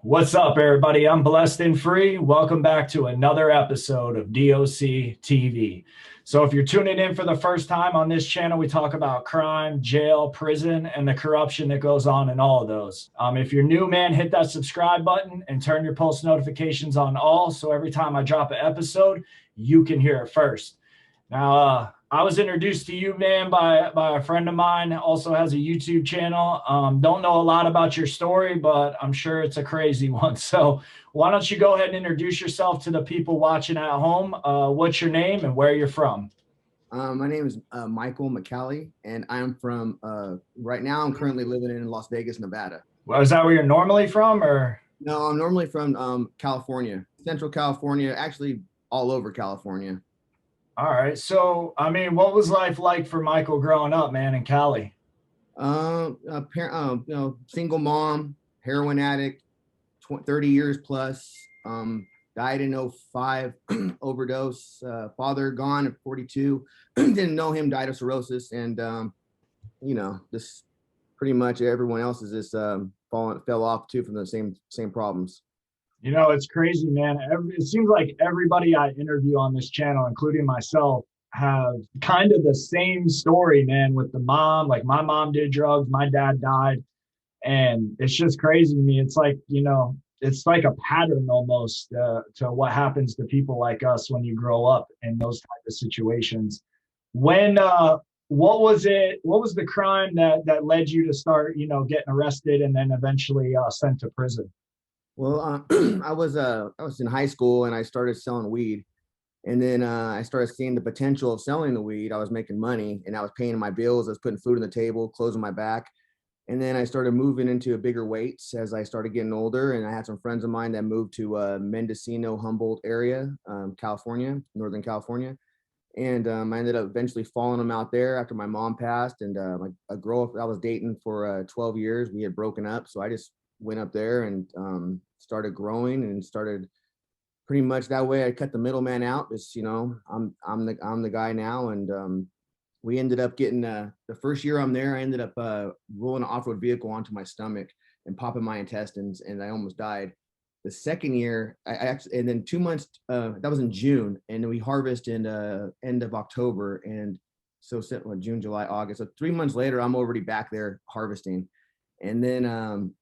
What's up, everybody? I'm Blessed and Free. Welcome back to another episode of DOC TV. So, if you're tuning in for the first time on this channel, we talk about crime, jail, prison, and the corruption that goes on in all of those. If you're new, man, hit that subscribe button and turn your post notifications on all so every time I drop an episode, you can hear it first. Now, I was introduced to you, man, by a friend of mine. Also has a YouTube channel. Don't know a lot about your story, but I'm sure it's a crazy one. So why don't you go ahead and introduce yourself to the people watching at home? What's your name and where you're from? My name is Michael McCallie, and I'm from, right now, I'm currently living in Las Vegas, Nevada. Well, is that where you're normally from, or? No, I'm normally from California, Central California, actually all over California. All right. So, what was life like for Michael growing up, man, in Cali? Single mom, heroin addict, 30 years plus, died in '05, overdose, father gone at 42, didn't know him, died of cirrhosis. And, this pretty much everyone else is just fell off too from the same problems. It's crazy, man. It seems like everybody I interview on this channel, including myself, have kind of the same story, man, with the mom. Like my mom did drugs, my dad died. And it's just crazy to me. It's like, it's like a pattern almost to what happens to people like us when you grow up in those type of situations. When what was it? What was the crime that led you to start, getting arrested and then eventually sent to prison? Well, I was in high school and I started selling weed, and then I started seeing the potential of selling the weed. I was making money and I was paying my bills. I was putting food on the table, clothes on my back, and then I started moving into a bigger weights as I started getting older. And I had some friends of mine that moved to Mendocino, Humboldt area, California, Northern California, and I ended up eventually following them out there after my mom passed. And a girl I was dating for 12 years, we had broken up, so I just went up there and started growing and started pretty much that way. I cut the middleman out. It's, I'm the guy now. And we ended up getting the first year I'm there, I ended up rolling an off-road vehicle onto my stomach and popping my intestines, and I almost died. The second year, I actually, and then 2 months, that was in June, and then we harvest in end of October, and so June, July, August. So 3 months later, I'm already back there harvesting, and then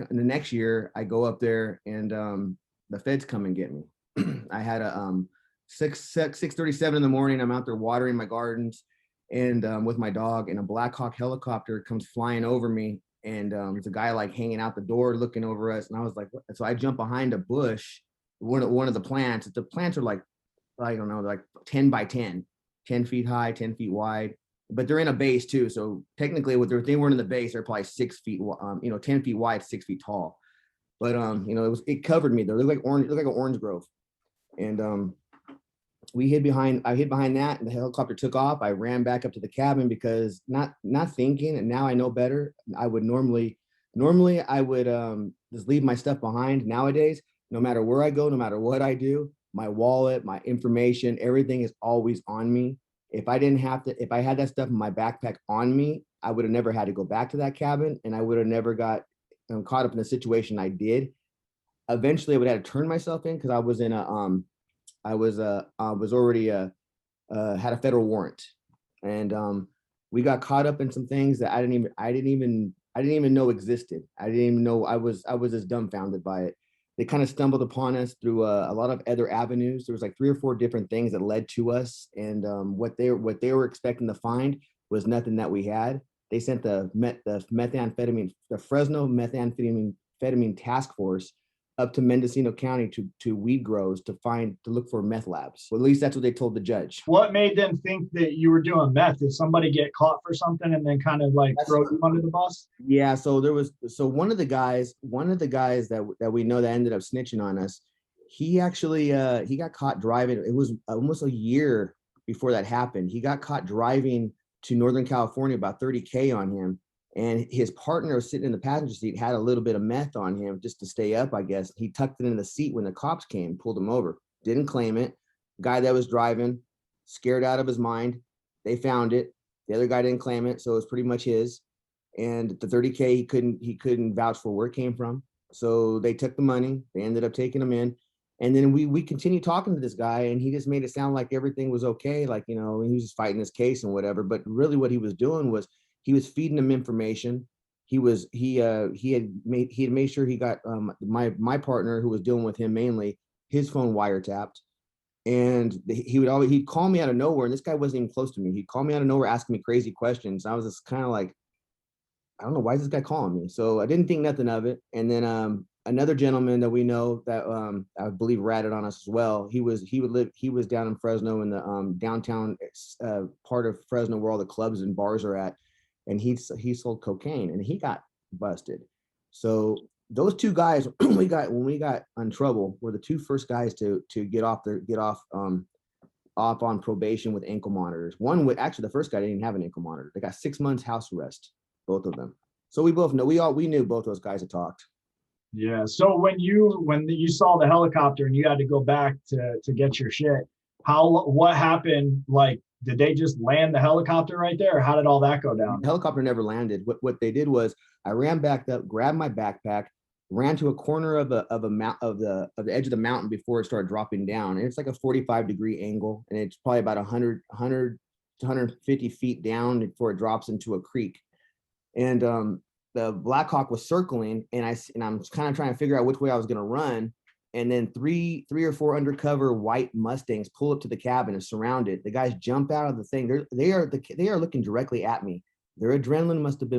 the next year I go up there, and the feds come and get me. I had a 6:37 in the morning. I'm out there watering my gardens, and with my dog, and a Black Hawk helicopter comes flying over me, and there's a guy like hanging out the door looking over us, and I was like, what? So I jump behind a bush, one of the plants. The plants are like, I don't know, like 10 by 10, 10 feet high, 10 feet wide, but they're in a base too. So technically, if they weren't in the base, they're probably 6 feet, 10 feet wide, 6 feet tall. But it covered me. They looked like orange, it looked like an orange grove, and I hid behind that, and the helicopter took off. I ran back up to the cabin because not thinking, and now I know better. I would normally I would just leave my stuff behind. Nowadays, no matter where I go, no matter what I do, my wallet, my information, everything is always on me. If I had that stuff in my backpack on me, I would have never had to go back to that cabin, and I would have never got caught up in the situation I did. Eventually, I would have to turn myself in because I was in a I was already had a federal warrant, and we got caught up in some things that I didn't even know existed. I didn't even know. I was just dumbfounded by it. They kind of stumbled upon us through a lot of other avenues. There was like 3 or 4 different things that led to us, and what they were expecting to find was nothing that we had. They sent the methamphetamine, the Fresno methamphetamine task force up to Mendocino County to weed grows to look for meth labs. Well, at least that's what they told the judge. What made them think that you were doing meth? Did somebody get caught for something and then kind of like That's, throw you under the bus? yeah, so one of the guys that we know that ended up snitching on us, he actually he got caught driving. It was almost a year before that happened. He got caught driving to Northern California, about 30K on him, and his partner sitting in the passenger seat had a little bit of meth on him just to stay up, I guess. He tucked it in the seat when the cops came, pulled him over, didn't claim it. Guy that was driving, scared out of his mind, they found it. The other guy didn't claim it, so it was pretty much his. And the 30K, he couldn't vouch for where it came from. So they took the money. They ended up taking him in. And then we continued talking to this guy, and he just made it sound like everything was okay. Like, he was just fighting his case and whatever. But really what he was doing was he was feeding him information. He had made sure he got my partner, who was dealing with him mainly, his phone wiretapped. And he'd call me out of nowhere, and this guy wasn't even close to me. He'd call me out of nowhere asking me crazy questions. I was just kind of like, I don't know, why is this guy calling me? So I didn't think nothing of it. And then another gentleman that we know that I believe ratted on us as well. He was down in Fresno, in the downtown part of Fresno where all the clubs and bars are at, and he sold cocaine, and he got busted. So those two guys when we got in trouble were the two first guys to get off on probation with ankle monitors. One would actually, the first guy didn't even have an ankle monitor. They got 6 months house arrest, both of them. So we both know, we knew both those guys had talked. Yeah. So when you saw the helicopter and you had to go back to get your shit, what happened? Like, did they just land the helicopter right there, or how did all that go down? The helicopter never landed. What they did was, I ran back up, grabbed my backpack, ran to a corner of the edge of the mountain before it started dropping down. And it's like a 45-degree angle, and it's probably about 100 to 150 feet down before it drops into a creek. And the Black Hawk was circling, and I'm kind of trying to figure out which way I was going to run. And then three or four undercover white Mustangs pull up to the cabin and surround it. The guys jump out of the thing. They are looking directly at me. Their adrenaline must have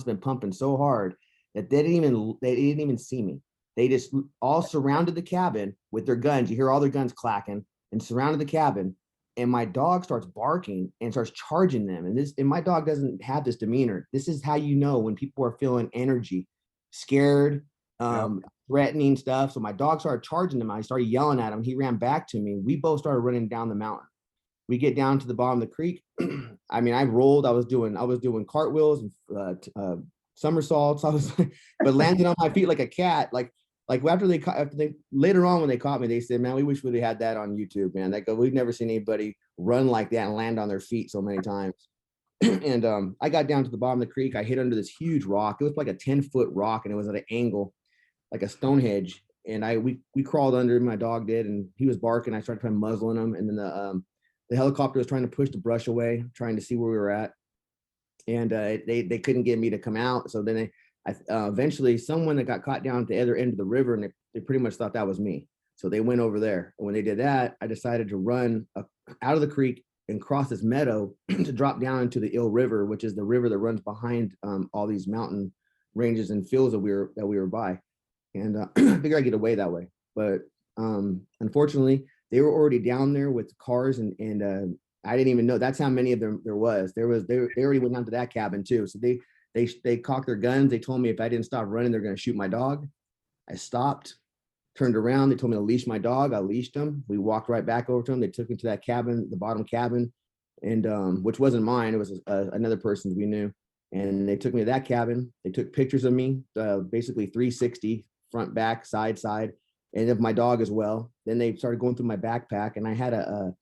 been pumping so hard that they didn't even see me. They just all surrounded the cabin with their guns. You hear all their guns clacking, and surrounded the cabin. And my dog starts barking and starts charging them. And my dog doesn't have this demeanor. This is how you know when people are feeling energy, scared, threatening stuff. So my dog started charging him. I started yelling at him. He ran back to me. We both started running down the mountain. We get down to the bottom of the creek. I mean, I rolled. I was doing cartwheels and somersaults. But landing on my feet like a cat. Like after they later on when they caught me, they said, "Man, we wish we had that on YouTube, man. We've never seen anybody run like that and land on their feet so many times." And I got down to the bottom of the creek. I hit under this huge rock. It was like a 10-foot rock, and it was at an angle, like a stone hedge. And we crawled under, my dog did, and he was barking. I started trying muzzling him, and then the helicopter was trying to push the brush away, trying to see where we were at. And they couldn't get me to come out. So then eventually someone that got caught down at the other end of the river, and they pretty much thought that was me. So they went over there. And when they did that, I decided to run out of the creek and cross this meadow to drop down into the Eel River, which is the river that runs behind all these mountain ranges and fields that we were by. And I figured I'd get away that way. But unfortunately, they were already down there with cars, and I didn't even know that's how many of them there was. They already went down to that cabin too. So they cocked their guns. They told me if I didn't stop running, they're going to shoot my dog. I stopped, turned around. They told me to leash my dog. I leashed him. We walked right back over to them. They took me to that cabin, the bottom cabin, and which wasn't mine. It was another person's we knew. And they took me to that cabin. They took pictures of me, basically 360, front, back, side, and of my dog as well. Then they started going through my backpack, and I had a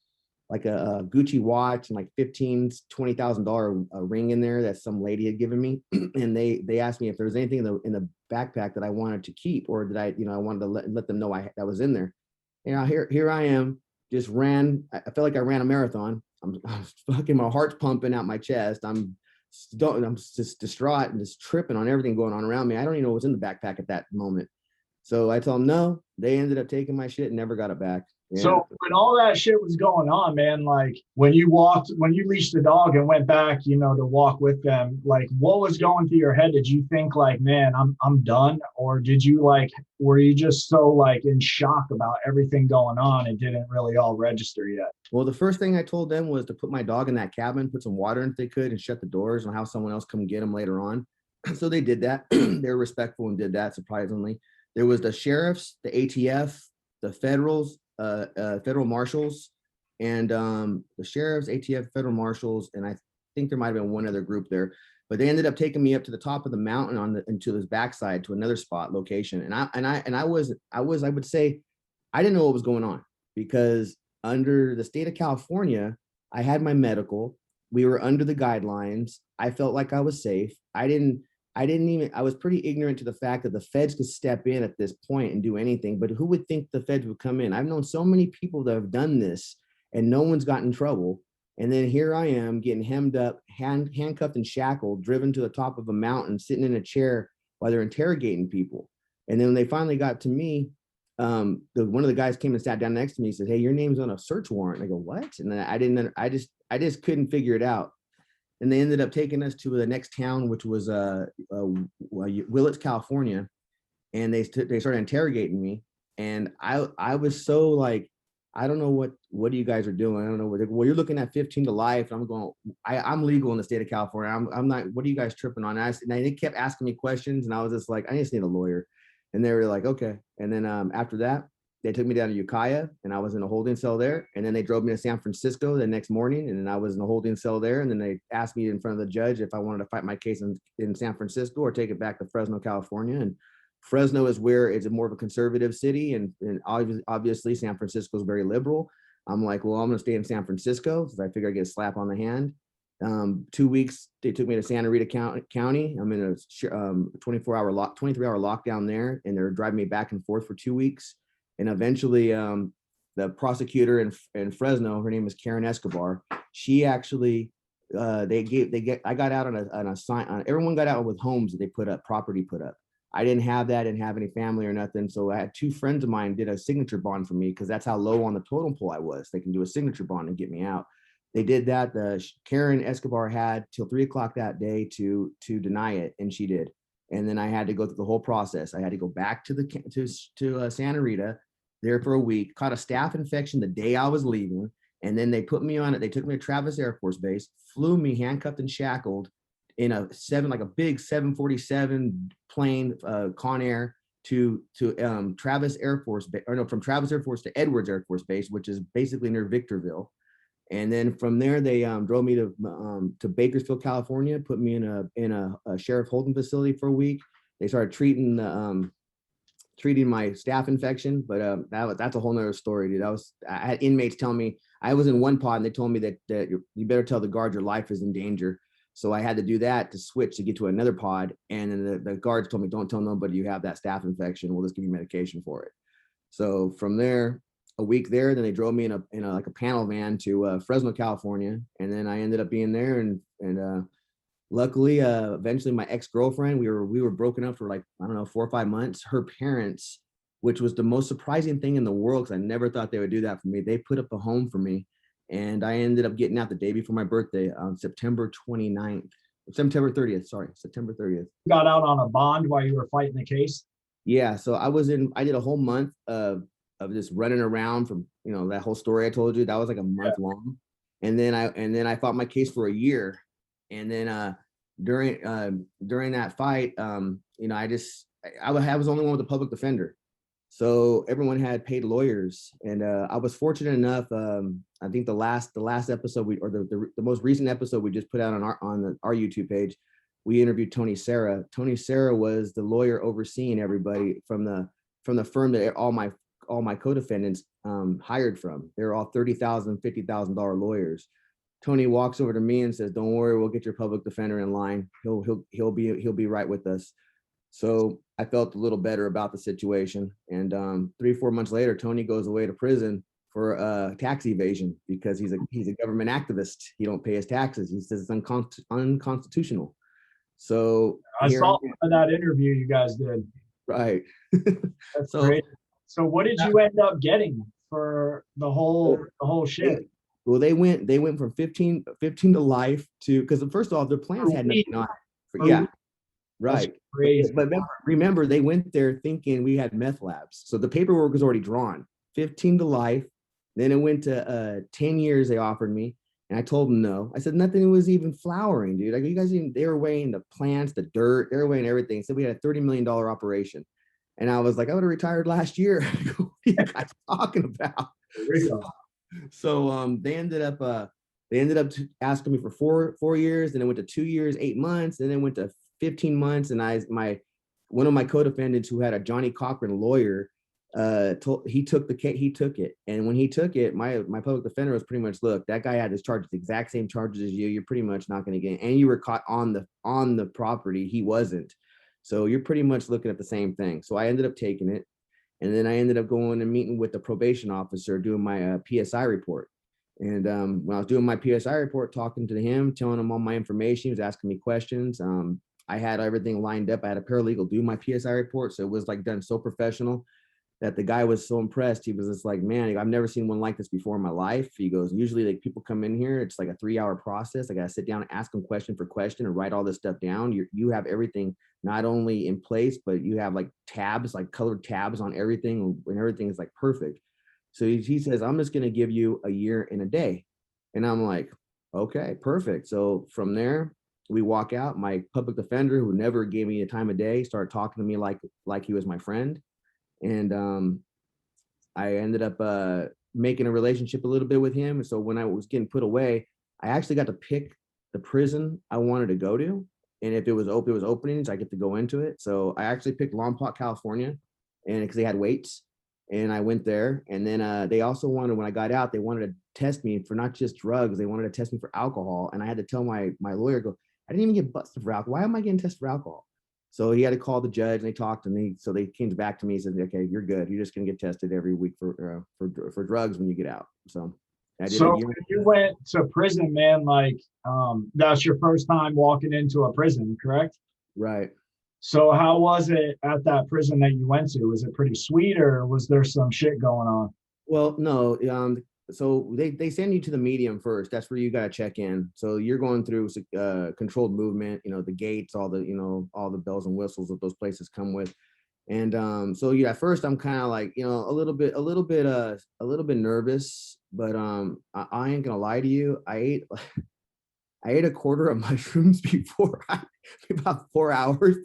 Gucci watch and like $20,000 ring in there that some lady had given me. And they asked me if there was anything in the backpack that I wanted to keep, or did I wanted to let them know that was in there. And here I am, just ran. I felt like I ran a marathon. I'm fucking, my heart's pumping out my chest. I'm just distraught and just tripping on everything going on around me. I don't even know what's in the backpack at that moment. So I told them no. They ended up taking my shit and never got it back. Yeah. So when all that shit was going on, man, like when you leashed the dog and went back, to walk with them, like what was going through your head? Did you think like, man, I'm done? Or were you just so like in shock about everything going on, it didn't really all register yet? Well, the first thing I told them was to put my dog in that cabin, put some water in if they could, and shut the doors, and have someone else come get him later on. So they did that. They were respectful and did that, surprisingly. There was the sheriffs, the ATF, the federals, federal marshals, and the sheriffs, ATF, federal marshals, and I think there might have been one other group there. But they ended up taking me up to the top of the mountain into this backside to another spot location. And I would say I didn't know what was going on, because under the state of California, I had my medical. We were under the guidelines. I felt like I was safe. I I was pretty ignorant to the fact that the feds could step in at this point and do anything, but who would think the feds would come in? I've known so many people that have done this and no one's gotten in trouble. And then here I am getting hemmed up, handcuffed and shackled, driven to the top of a mountain, sitting in a chair while they're interrogating people. And then when they finally got to me, one of the guys came and sat down next to me. He said, "Hey, your name's on a search warrant." And I go, "What?" And then I just couldn't figure it out. And they ended up taking us to the next town, which was Willits, California. And they started interrogating me. And I was so like, I don't know what you guys are doing. I don't know well, you're looking at 15 to life. I'm going, I'm legal in the state of California. I'm not, what are you guys tripping on? And they kept asking me questions, and I was just like, I just need a lawyer. And they were like, okay. And then after that, they took me down to Ukiah, and I was in a holding cell there. And then they drove me to San Francisco the next morning, and then I was in a holding cell there. And then they asked me in front of the judge if I wanted to fight my case in San Francisco or take it back to Fresno, California. And Fresno is where it's more of a conservative city, and obviously San Francisco is very liberal. I'm like, well, I'm going to stay in San Francisco because I figure I get a slap on the hand. 2 weeks, they took me to Santa Rita County. I'm in a 23-hour lockdown there, and they're driving me back and forth for 2 weeks. And eventually, the prosecutor in Fresno, her name is Karen Escobar. She actually, I got out on a sign. Everyone got out with homes that they put up, property put up. I didn't have that, didn't have any family or nothing. So I had two friends of mine did a signature bond for me because that's how low on the totem pole I was. They can do a signature bond and get me out. They did that. Karen Escobar had till 3 o'clock that day to deny it, and she did. And then I had to go through the whole process. I had to go back to Santa Rita there for a week, caught a staph infection the day I was leaving. And then they put me on it. They took me to Travis Air Force Base, flew me handcuffed and shackled in a big 747 plane, Conair to Travis Air Force, from Travis Air Force to Edwards Air Force Base, which is basically near Victorville. And then from there, they drove me to Bakersfield, California, put me in a sheriff holding facility for a week. They started treating my staph infection, but that's a whole nother story, dude. I had inmates telling me, I was in one pod and they told me that you better tell the guard your life is in danger. So I had to do that to switch to get to another pod. And then the guards told me, don't tell nobody you have that staph infection. We'll just give you medication for it. So from there, a week there, then they drove me in a like a panel van to Fresno, California. And then I ended up being there, and luckily, eventually my ex-girlfriend, we were broken up for like, I don't know, 4 or 5 months. Her parents, which was the most surprising thing in the world, because I never thought they would do that for me. They put up a home for me, and I ended up getting out the day before my birthday on September 30th. Got out on a bond while you were fighting the case? Yeah, so I did a whole month of just running around from, that whole story I told you. That was like a month long. And then I fought my case for a year. And then during that fight, I was the only one with a public defender. So everyone had paid lawyers, and I was fortunate enough. I think the last episode the most recent episode we just put out on our YouTube page, we interviewed Tony Serra. Tony Serra was the lawyer overseeing everybody from the firm that all my co-defendants hired from. They're all $30,000, $50,000 lawyers. Tony walks over to me and says, "Don't worry, we'll get your public defender in line. He'll be right with us." So I felt a little better about the situation. And 3 or 4 months later, Tony goes away to prison for tax evasion because he's a government activist. He don't pay his taxes. He says it's unconstitutional. So I saw that interview you guys did. Right. That's great. So what did you end up getting for the whole shit? Well, they went from 15 to life to, because first of all, their plans had nothing on it. Yeah, right. That's crazy. But remember, they went there thinking we had meth labs. So the paperwork was already drawn. 15 to life. Then it went to 10 years they offered me. And I told them no. I said nothing was even flowering, dude. Like, you guys they were weighing the plants, the dirt, they were weighing everything. So we had a $30 million operation. And I was like, I would have retired last year. What are you guys talking about? So they ended up asking me for 4 years, and it went to 2 years, 8 months, and then went to 15 months. And one of my co-defendants, who had a Johnny Cochran lawyer, he took he took it, and when he took it, my public defender was pretty much, look, that guy had his charges, the exact same charges as you. You're pretty much not going to get, and you were caught on the property. He wasn't, so you're pretty much looking at the same thing. So I ended up taking it, and then I ended up going and meeting with the probation officer, doing my PSI report. And when I was doing my PSI report, talking to him, telling him all my information, he was asking me questions. I had everything lined up. I had a paralegal do my PSI report, so it was like done so professional that the guy was so impressed. He was just like, man, I've never seen one like this before in my life. He goes, usually like people come in here, it's like a 3-hour process. I got to sit down and ask them question for question and write all this stuff down. You have everything not only in place, but you have like tabs, like colored tabs on everything, and everything is like perfect. So he says, I'm just going to give you a year and a day. And I'm like, okay, perfect. So from there, we walk out. My public defender, who never gave me a time of day, started talking to me like he was my friend. And I ended up making a relationship a little bit with him. So when I was getting put away, I actually got to pick the prison I wanted to go to, and if it was openings, I get to go into it. So I actually picked Lompoc, California, and because they had weights, and I went there. And then they also wanted, when I got out, they wanted to test me for not just drugs, they wanted to test me for alcohol. And I had to tell my lawyer, go, I didn't even get busted for alcohol. Why am I getting tested for alcohol? So he had to call the judge, and they talked to me. So they came back to me and said, okay, you're good. You're just going to get tested every week for drugs when you get out. So I did. So when you went to prison, man, like that's your first time walking into a prison, correct? Right. So how was it at that prison that you went to? Was it pretty sweet, or was there some shit going on? Well, no. So they send you to the medium first. That's where you got to check in. So you're going through controlled movement, the gates, all the bells and whistles that those places come with. And so yeah, at first I'm kind of like, a little bit nervous, but I ain't gonna lie to you. I ate a quarter of mushrooms about 5 hours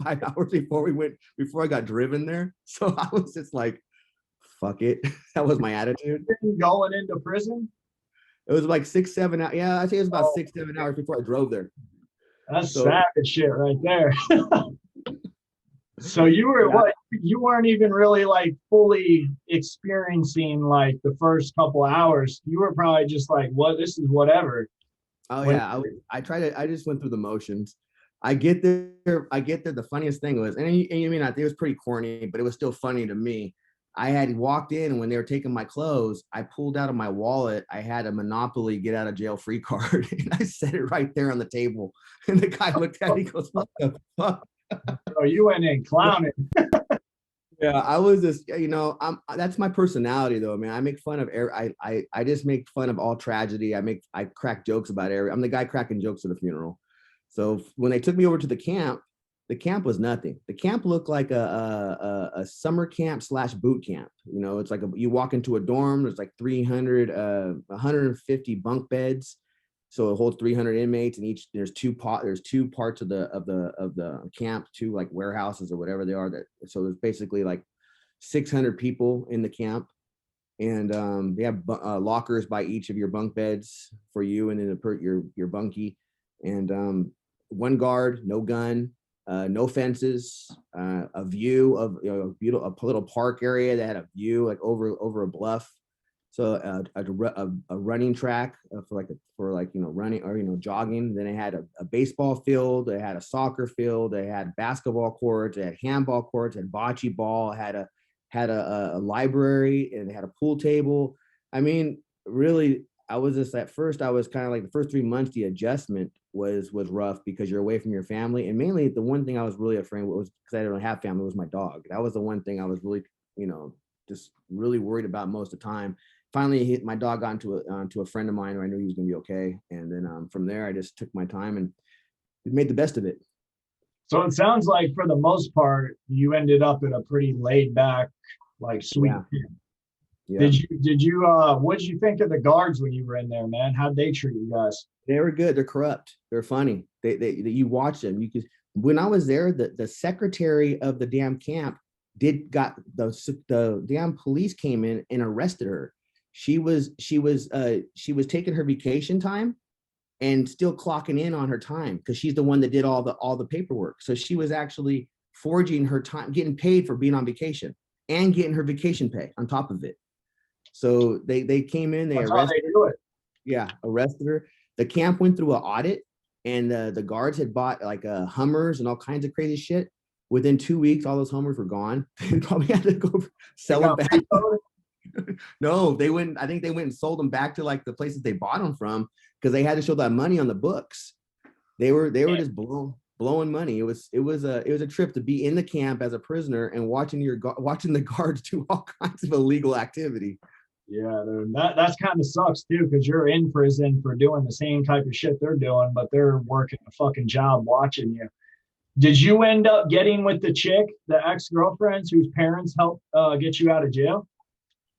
before I got driven there. So I was just like, fuck it. That was my attitude. Going into prison? It was like 6, 7 hours. Yeah, I think it was about 6, 7 hours before I drove there. That's savage shit right there. So you were what? You weren't even really like fully experiencing like the first couple hours. You were probably just like, "What? This is whatever." Oh yeah, I just went through the motions. I get there. The funniest thing was, and you mean, I think it was pretty corny, but it was still funny to me. I had walked in, and when they were taking my clothes, I pulled out of my wallet. I had a Monopoly get out of jail free card, and I set it right there on the table. And the guy looked at me, he goes, "What the fuck?" Oh, you went in clowning. Yeah, I was just, that's my personality though, man. I make fun of I just make fun of all tragedy. I crack jokes about I'm the guy cracking jokes at a funeral. So when they took me over to the camp was nothing. The camp looked like a summer camp / boot camp. It's like you walk into a dorm, there's like 150 bunk beds. So it holds 300 inmates, and there's two parts of the camp, two like warehouses or whatever they are. So there's basically like 600 people in the camp, and they have lockers by each of your bunk beds for you, and then your bunkie, and one guard, no gun, no fences, a view of a little park area that had a view like over a bluff. So a running track for running or jogging. Then they had a baseball field. They had a soccer field. They had basketball courts. They had handball courts. They had bocce ball. Had a library, and they had a pool table. I mean, really, I was just at first. I was kind of like the first 3 months. The adjustment was rough because you're away from your family, and mainly the one thing I was really afraid was, because I didn't have family, was my dog. That was the one thing I was really just really worried about most of the time. Finally, my dog got onto a friend of mine who I knew he was going to be okay. And then from there, I just took my time and made the best of it. So it sounds like for the most part, you ended up in a pretty laid back, like sweet camp. Yeah. Did you what did you think of the guards when you were in there, man? How'd they treat you guys? They were good. They're corrupt. They're funny. You watch them. When I was there, the secretary of the damn camp the damn police came in and arrested her. She was taking her vacation time and still clocking in on her time because she's the one that did all the paperwork. So she was actually forging her time, getting paid for being on vacation, and getting her vacation pay on top of it. So they came in, they That's how arrested they her. do it. Yeah, arrested her. The camp went through an audit, and the guards had bought like Hummers and all kinds of crazy shit. Within 2 weeks, all those Hummers were gone. They probably had to go sell them back. No, they went. I think they went and sold them back to like the places they bought them from because they had to show that money on the books. They were just blowing money. It was a trip to be in the camp as a prisoner and watching the guards do all kinds of illegal activity. Yeah, dude, that's kind of sucks too, because you're in prison for doing the same type of shit they're doing, but they're working a fucking job watching you. Did you end up getting with the chick, the ex-girlfriends whose parents helped get you out of jail?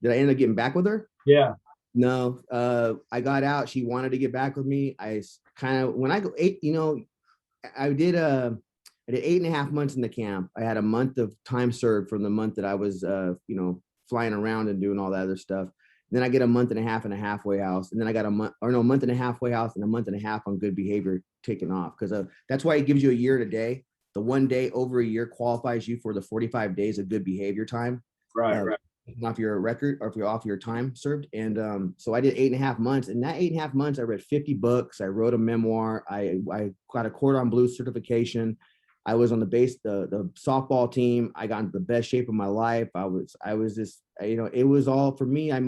Did I end up getting back with her? Yeah. No, I got out. She wanted to get back with me. I kind of, when I go I did 8.5 months in the camp. I had a month of time served from the month that I was, flying around and doing all that other stuff. Then I get a month and a half in a halfway house. And then I got a month and a halfway house and a month and a half on good behavior taken off. Because that's why it gives you a year and a day. The 1 day over a year qualifies you for the 45 days of good behavior time. Right. Off your record, or if you're off your time served. And so I did 8.5 months. And that 8.5 months, I read 50 books. I wrote a memoir. I got a Cordon Bleu certification. I was on the softball team. I got into the best shape of my life. I was just, it was all for me. I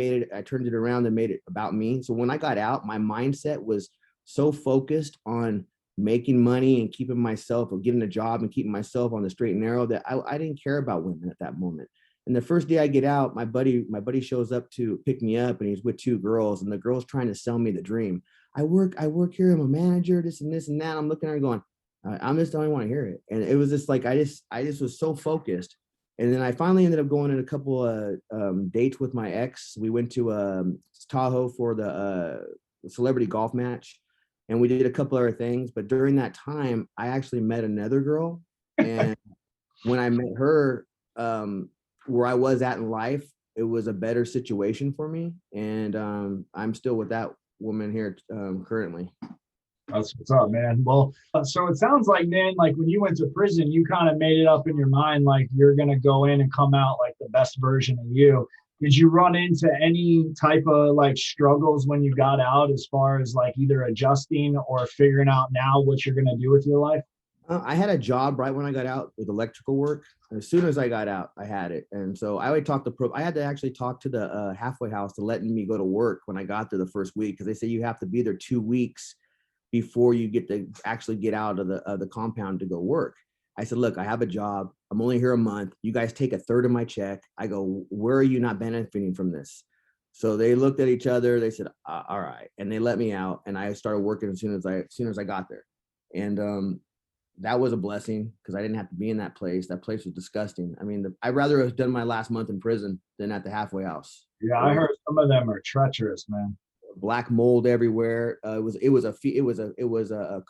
turned it around and made it about me. So when I got out, my mindset was so focused on making money and keeping myself, or getting a job and keeping myself on the straight and narrow, that I didn't care about women at that moment. And the first day I get out, my buddy shows up to pick me up, and he's with 2 girls, and the girl's trying to sell me the dream. I work here. I'm a manager, this and this and that. I'm looking at her going, I just don't want to hear it. And it was just like, I just was so focused. And then I finally ended up going on a couple of dates with my ex. We went to Tahoe for the celebrity golf match, and we did a couple other things. But during that time, I actually met another girl. And when I met her, where I was at in life, it was a better situation for me. And I'm still with that woman here currently. That's what's up, man. Well, so it sounds like, man, like when you went to prison, you kind of made it up in your mind, like you're going to go in and come out like the best version of you. Did you run into any type of like struggles when you got out, as far as like either adjusting or figuring out now what you're going to do with your life? I had a job right when I got out with electrical work. As soon as I got out, I had it. And so I would I had to actually talk to the halfway house to letting me go to work when I got there the first week, because they say you have to be there 2 weeks before you get to actually get out of the compound to go work. I said, look, I have a job. I'm only here a month. You guys take 1/3 of my check. I go, where are you not benefiting from this? So they looked at each other. They said, all right. And they let me out, and I started working as soon as I got there. And that was a blessing, because I didn't have to be in that place. That place was disgusting. I mean, I'd rather have done my last month in prison than at the halfway house. Yeah, I heard some of them are treacherous, man. Black mold everywhere. It was a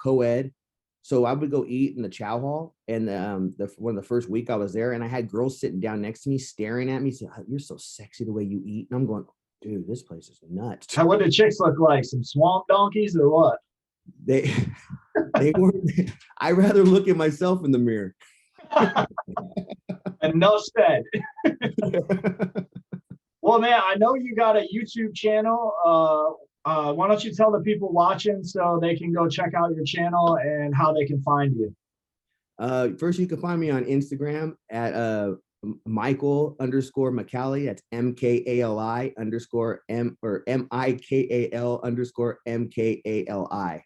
co-ed. So I would go eat in the chow hall, and one of the first week I was there, and I had girls sitting down next to me, staring at me, saying, "You're so sexy the way you eat." And I'm going, dude, this place is nuts. So what did chicks look like? Some swamp donkeys or what? They weren't. I rather look at myself in the mirror. Enough said. Well, man, I know you got a YouTube channel. Why don't you tell the people watching so they can go check out your channel and how they can find you? First, you can find me on Instagram at Michael_McKali. That's MIKAL_MKAL_MKALI.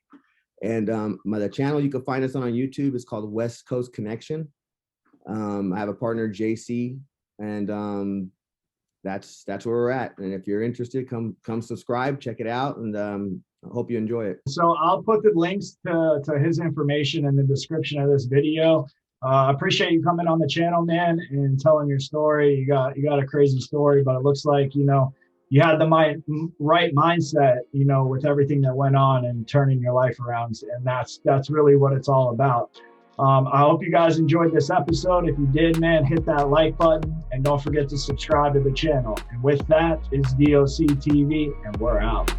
And the channel you can find us on YouTube is called West Coast Connection. I have a partner, JC, and that's where we're at. And if you're interested, come subscribe, check it out, and I hope you enjoy it. So I'll put the links to his information in the description of this video. I appreciate you coming on the channel, man, and telling your story. You got a crazy story, but it looks like, you had the right mindset, with everything that went on and turning your life around. And that's really what it's all about. I hope you guys enjoyed this episode. If you did, man, hit that like button, and don't forget to subscribe to the channel. And with that is DOC TV, and we're out.